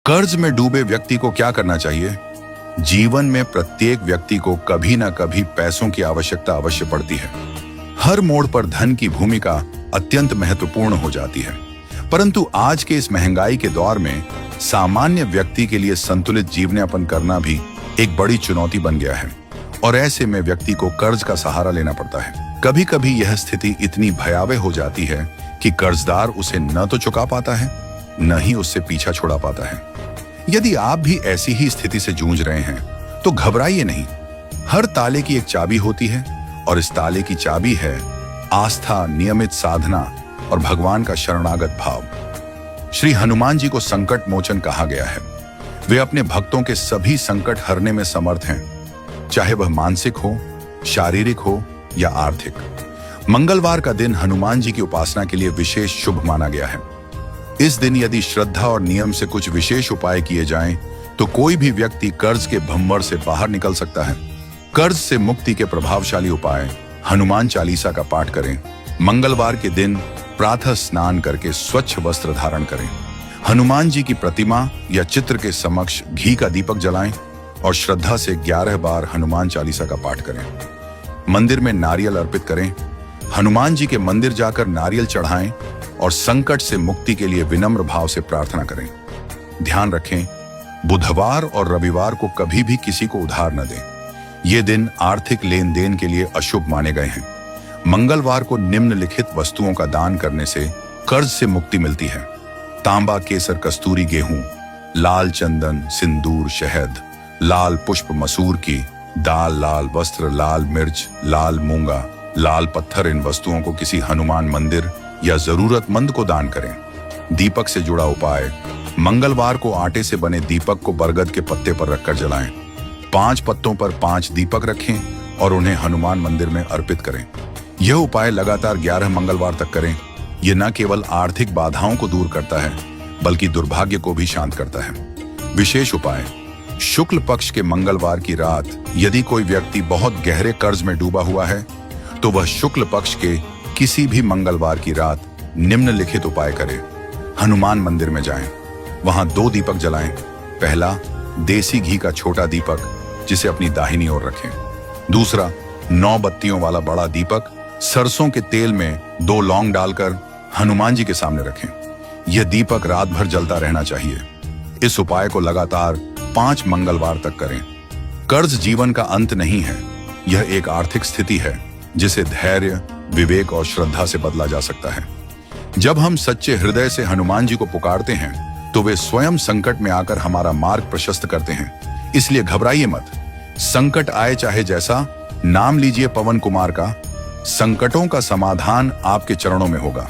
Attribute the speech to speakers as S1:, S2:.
S1: कर्ज में डूबे व्यक्ति को क्या करना चाहिए? जीवन में प्रत्येक व्यक्ति को कभी ना कभी पैसों की आवश्यकता अवश्य पड़ती है। हर मोड़ पर धन की भूमिका अत्यंत महत्वपूर्ण हो जाती है, परंतु आज के इस महंगाई के दौर में सामान्य व्यक्ति के लिए संतुलित जीवन यापन करना भी एक बड़ी चुनौती बन गया है और ऐसे में व्यक्ति को कर्ज का सहारा लेना पड़ता है। कभी कभी यह स्थिति इतनी भयावह हो जाती है कि कर्जदार उसे न तो चुका पाता है, न ही उससे पीछा छुड़ा पाता है। यदि आप भी ऐसी ही स्थिति से जूझ रहे हैं तो घबराइए नहीं। हर ताले की एक चाबी होती है और इस ताले की चाबी है आस्था, नियमित साधना और भगवान का शरणागत भाव। श्री हनुमान जी को संकट मोचन कहा गया है। वे अपने भक्तों के सभी संकट हरने में समर्थ हैं, चाहे वह मानसिक हो, शारीरिक हो या आर्थिक। मंगलवार का दिन हनुमान जी की उपासना के लिए विशेष शुभ माना गया है। इस दिन यदि श्रद्धा और नियम से कुछ विशेष उपाय किए जाएं, तो कोई भी व्यक्ति कर्ज के भंवर से बाहर निकल सकता है। कर्ज से मुक्ति के प्रभावशाली उपाय: हनुमान चालीसा का पाठ करें। मंगलवार के दिन प्रातः स्नान करके स्वच्छ वस्त्र धारण करें। हनुमान जी की प्रतिमा या चित्र के समक्ष घी का दीपक जलाएं और श्रद्धा से 11 बार हनुमान चालीसा का पाठ करें। मंदिर में नारियल अर्पित करें। हनुमान जी के मंदिर जाकर नारियल चढ़ाएं और संकट से मुक्ति के लिए विनम्र भाव से प्रार्थना करें। ध्यान रखें, बुधवार और रविवार को कभी भी किसी को उधार न दें। ये दिन आर्थिक लेन देन के लिए अशुभ माने गए हैं। मंगलवार को निम्नलिखित वस्तुओं का दान करने से कर्ज से मुक्ति मिलती है: तांबा, केसर, कस्तूरी, गेहूं, लाल चंदन, सिंदूर, शहद, लाल पुष्प, मसूर की दाल, लाल वस्त्र, लाल मिर्च, लाल मूंगा, लाल पत्थर। इन वस्तुओं को किसी हनुमान मंदिर या जरूरतमंद को दान करें। दीपक से जुड़ा उपाय: मंगलवार को आटे से बने दीपक को बरगद के पत्ते पर रखकर जलाएं। 5 पत्तों पर 5 दीपक रखें और उन्हें हनुमान मंदिर में अर्पित करें। यह उपाय लगातार 11 मंगलवार तक करें। यह न केवल आर्थिक बाधाओं को दूर करता है, बल्कि दुर्भाग्य को भी शांत करता है। विशेष उपाय: शुक्ल पक्ष के मंगलवार की रात यदि कोई व्यक्ति बहुत गहरे कर्ज में डूबा हुआ है, तो वह शुक्ल पक्ष के किसी भी मंगलवार की रात निम्नलिखित उपाय करें। हनुमान मंदिर में जाएं, वहां 2 दीपक जलाएं। पहला, देसी घी का छोटा दीपक, जिसे अपनी दाहिनी ओर रखें। दूसरा, 9 बत्तियों वाला बड़ा दीपक, सरसों के तेल में 2 लौंग डालकर हनुमान जी के सामने रखें। यह दीपक रात भर जलता रहना चाहिए। इस उपाय को लगातार 5 मंगलवार तक करें। कर्ज जीवन का अंत नहीं है, यह एक आर्थिक स्थिति है जिसे धैर्य, विवेक और श्रद्धा से बदला जा सकता है। जब हम सच्चे हृदय से हनुमान जी को पुकारते हैं, तो वे स्वयं संकट में आकर हमारा मार्ग प्रशस्त करते हैं। इसलिए घबराइए मत। संकट आए चाहे जैसा, नाम लीजिए पवन कुमार का। संकटों का समाधान आपके चरणों में होगा।